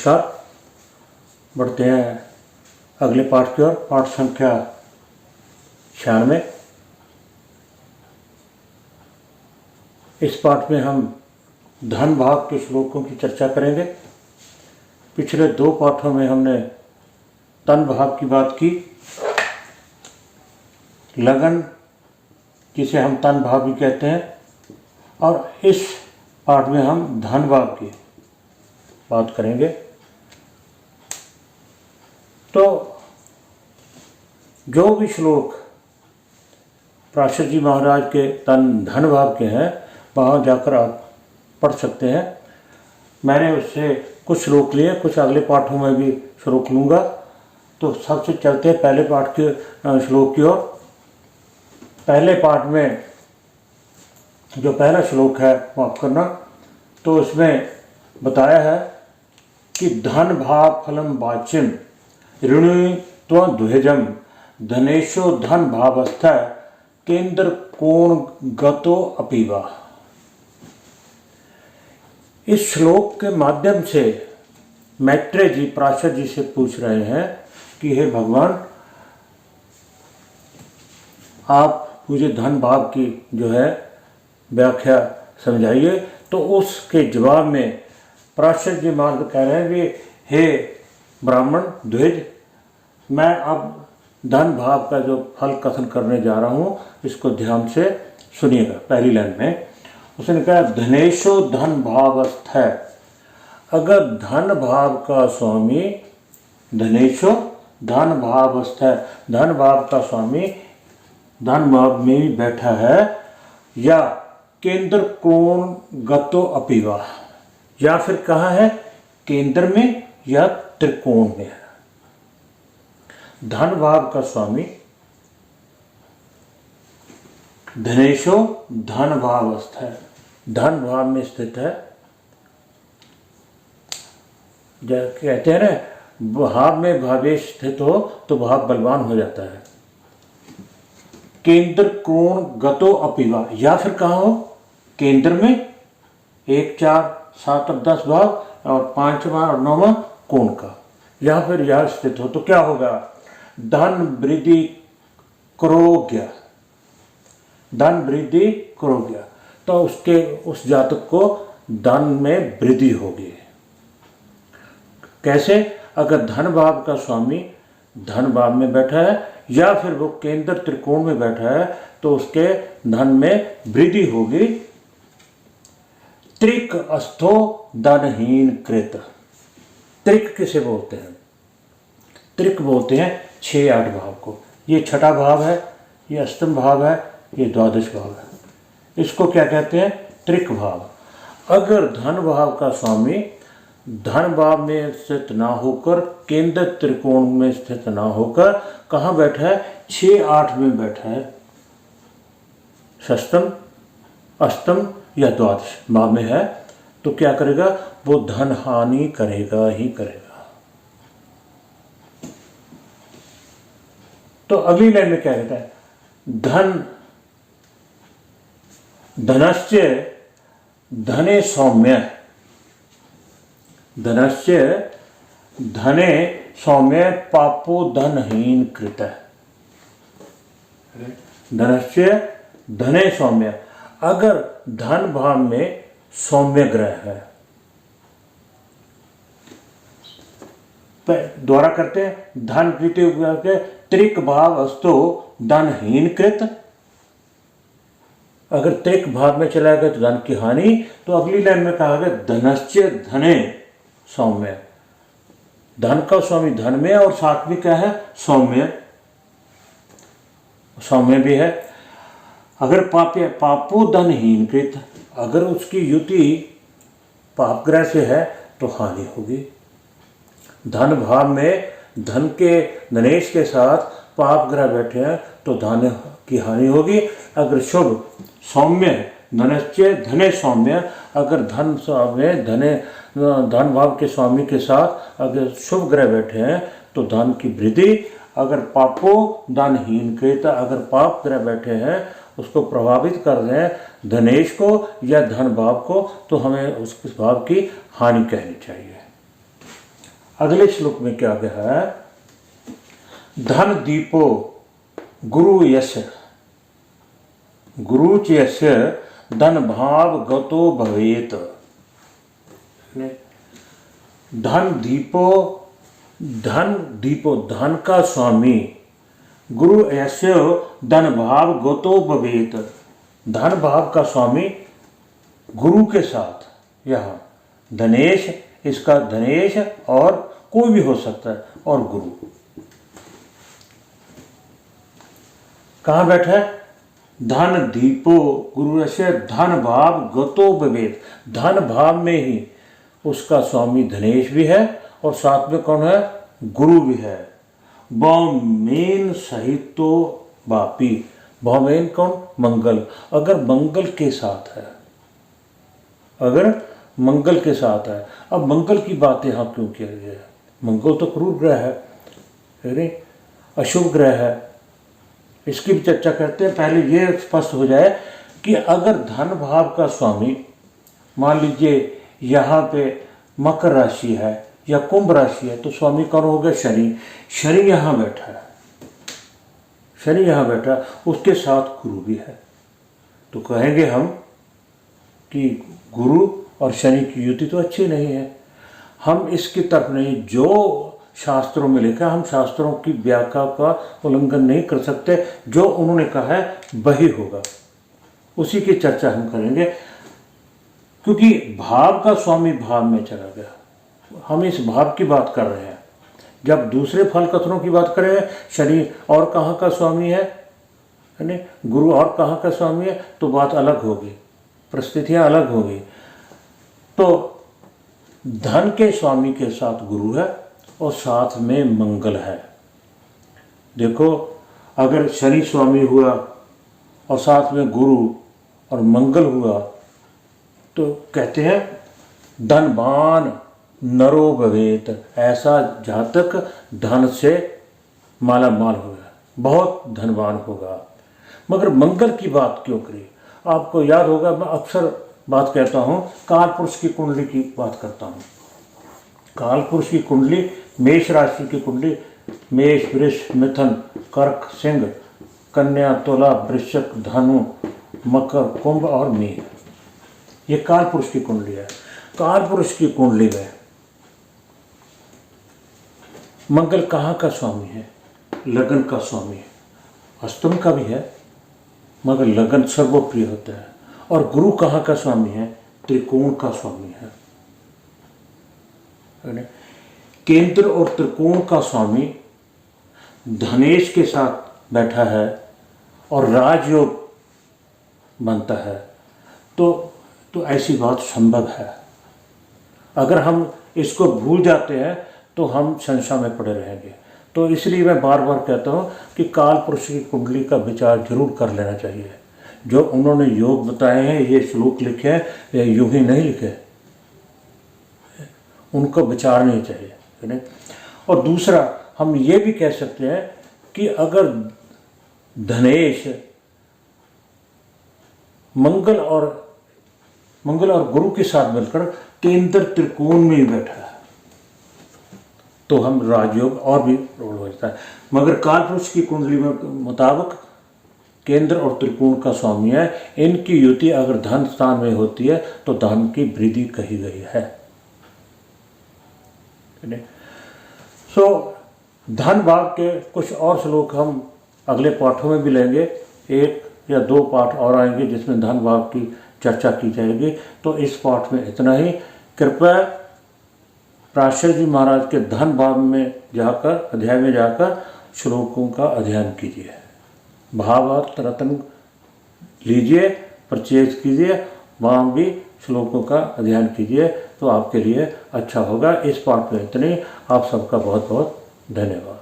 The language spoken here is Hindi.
नमस्कार। बढ़ते हैं अगले पाठ की ओर, पाठ संख्या 96। इस पाठ में हम धन भाव के श्लोकों की चर्चा करेंगे। पिछले दो पाठों में हमने तन भाव की बात की, लगन जिसे हम तन भाव भी कहते हैं, और इस पाठ में हम धन भाव की बात करेंगे। तो जो भी श्लोक पराशर जी महाराज के तन धन भाव के हैं, वहाँ जाकर आप पढ़ सकते हैं। मैंने उससे कुछ श्लोक लिए, कुछ अगले पाठों में भी श्लोक लूँगा। तो सबसे चलते हैं पहले पाठ के श्लोक की ओर। पहले पाठ में जो पहला श्लोक है माफ करना, तो उसमें बताया है कि धन भाव फलम वाच्यम ऋणी त्वं द्विजम धनेशो धन भावस्था केंद्र कोण गतो अपीवा। इस श्लोक के माध्यम से मैत्रेय जी पराशर जी से पूछ रहे हैं कि हे भगवान, आप मुझे धन भाव की जो है व्याख्या समझाइए। तो उसके जवाब में पराशर जी महाराज कह रहे हैं कि हे ब्राह्मण द्विज, मैं अब धन भाव का जो फल कथन करने जा रहा हूँ, इसको ध्यान से सुनिएगा। पहली लाइन में उसने कहा धनेशो धन भावस्थ है। अगर धन भाव का स्वामी, धनेशो धन भावस्थ है, धन भाव का स्वामी धन भाव में ही बैठा है, या केंद्र कोण गतो अपीवा, या फिर कहाँ है, केंद्र में या त्रिकोण में है। धन भाव का स्वामी धनेशो धन भावस्थ है, धन भाव में स्थित है। कहते हैं ना, भाव में भावेश स्थित हो तो भाव बलवान हो जाता है। केंद्र कोण गतो अपीवा, या फिर कहाँ हो, केंद्र में 1, 4, 7 और 10 भाव, और 5वां और 9वां कोण का, या फिर यह स्थित हो तो क्या होगा, धन वृद्धि करोग्य, धन वृद्धि करोग्य। तो उसके उस जातक को धन में वृद्धि होगी। कैसे? अगर धन भाव का स्वामी धन भाव में बैठा है, या फिर वो केंद्र त्रिकोण में बैठा है, तो उसके धन में वृद्धि होगी। त्रिक अस्थो धनहीन कृत। त्रिक किसे बोलते हैं? त्रिक बोलते हैं 6-8 भाव को। ये छठा भाव है, ये अष्टम भाव है, ये द्वादश भाव है। इसको क्या कहते हैं? त्रिक भाव। अगर धन भाव का स्वामी धन भाव में स्थित ना होकर, केंद्र त्रिकोण में स्थित ना होकर कहाँ बैठा है, 6-8 में बैठा है, षष्टम, अष्टम या द्वादश भाव में है, तो क्या करेगा, वो धन हानि करेगा ही करेगा। तो अगली लाइन में क्या कहता है, धनस्य धने सौम्य, धनस्य धने सौम्य पापो धनहीन कृत। धनस्य धने सौम्य, अगर धन भाव में सौम्य ग्रह है, द्वारा करते हैं धन प्रीति के त्रिक भाव अस्तो धनहीन कृत। अगर त्रिक भाव में चला गया तो धन की हानि। तो अगली लाइन में कहा गया धनस्य धने सौम्य, धन का स्वामी धन में, और साथ में क्या है, सौम्य, सौम्य भी है। अगर पापो धनहीन कृत, अगर उसकी युति पाप ग्रह से है तो हानि होगी। धन भाव में धन के धनेश के साथ पाप ग्रह बैठे हैं तो धन की हानि होगी। अगर शुभ सौम्य है, धनस्य धने सौम्य, अगर धन स्वामी धन भाव के स्वामी के साथ अगर शुभ ग्रह बैठे हैं तो धन की वृद्धि। अगर पापो धनहीन कृत, अगर पाप ग्रह बैठे हैं उसको प्रभावित कर रहे हैं धनेश को या धन भाव को, तो हमें उस भाव की हानि कहनी चाहिए। अगले श्लोक में क्या कहा है, धन दीपो गुरु यश, गुरु यस्य धन भाव गतो भवेत। धन दीपो धन का स्वामी, गुरु यस्य धन भाव गतो भवेत, धन भाव का स्वामी गुरु के साथ। यहाँ धनेश, इसका धनेश और कोई भी हो सकता है, और गुरु कहाँ बैठा है, धन दीपो गुरु से धन भाव गतो भवेत, धन भाव में ही उसका स्वामी धनेश भी है और साथ में कौन है, गुरु भी है। भौमेन सहितो बापी, भौमेन कौन, मंगल, अगर मंगल के साथ है, अगर मंगल के साथ है। अब मंगल की बात यहाँ क्यों किया गया है, मंगल तो क्रूर ग्रह है, अरे अशुभ ग्रह है, इसकी भी चर्चा करते हैं। पहले ये स्पष्ट हो जाए कि अगर धन भाव का स्वामी, मान लीजिए यहाँ पे मकर राशि है या कुंभ राशि है, तो स्वामी कौन हो गया, शनि। शनि यहाँ बैठा है, शनि यहाँ बैठा, उसके साथ गुरु भी है, तो कहेंगे हम कि गुरु और शनि की युति तो अच्छी नहीं है। हम इसकी तरफ नहीं, जो शास्त्रों में लिखा, हम शास्त्रों की व्याख्या का उल्लंघन नहीं कर सकते, जो उन्होंने कहा है वही होगा, उसी की चर्चा हम करेंगे। क्योंकि भाव का स्वामी भाव में चला गया, हम इस भाव की बात कर रहे हैं। जब दूसरे फल कथनों की बात करें, शनि और कहाँ का स्वामी है, यानी गुरु और कहाँ का स्वामी है, तो बात अलग होगी, परिस्थितियाँ अलग होगी। तो धन के स्वामी के साथ गुरु है और साथ में मंगल है। देखो, अगर शनि स्वामी हुआ और साथ में गुरु और मंगल हुआ, तो कहते हैं धनवान नरो भवेत, ऐसा जातक धन से माला माल होगा, बहुत धनवान होगा। मगर मंगल की बात क्यों करी, आपको याद होगा, मैं अक्सर बात कहता हूँ, काल पुरुष की कुंडली की बात करता हूँ। काल पुरुष की कुंडली, मेष राशि की कुंडली, मेष वृष मिथुन कर्क सिंह कन्या तुला वृश्चिक धनु मकर कुंभ और मीन, ये काल पुरुष की कुंडली है। काल पुरुष की कुंडली में मंगल कहाँ का स्वामी है, लगन का स्वामी है, अष्टम का भी है मगर लगन सर्वप्रिय होता है। और गुरु कहाँ का स्वामी है, त्रिकोण का स्वामी है। केंद्र और त्रिकोण का स्वामी धनेश के साथ बैठा है और राजयोग बनता है, तो ऐसी बात संभव है। अगर हम इसको भूल जाते हैं तो हम संशय में पड़े रहेंगे। तो इसलिए मैं बार बार कहता हूँ कि काल पुरुष की कुंडली का विचार जरूर कर लेना चाहिए। जो उन्होंने योग बताए हैं, ये श्लोक लिखे हैं, ये यूं ही नहीं लिखे, उनको विचार नहीं चाहिए, है ना। और दूसरा, हम ये भी कह सकते हैं कि अगर धनेश मंगल और गुरु के साथ मिलकर केंद्र त्रिकोण में ही बैठा है, तो हम राजयोग और भी रोल हो जाता है। मगर काल पुरुष की कुंडली में मुताबिक केंद्र और त्रिकोण का स्वामी है, इनकी युति अगर धन स्थान में होती है तो धन की वृद्धि कही गई है। सो धन भाव के कुछ और श्लोक हम अगले पाठों में भी लेंगे, 1 या 2 पाठ और आएंगे जिसमें धन भाव की चर्चा की जाएगी। तो इस पाठ में इतना ही। कृपया पराशर जी महाराज के धन भाव में जाकर, अध्याय में जाकर श्लोकों का अध्ययन कीजिए, भावार्थ रत्न लीजिए, परचेज कीजिए, वहाँ भी श्लोकों का अध्ययन कीजिए, तो आपके लिए अच्छा होगा। इस पाठ में इतने। आप सबका बहुत बहुत धन्यवाद।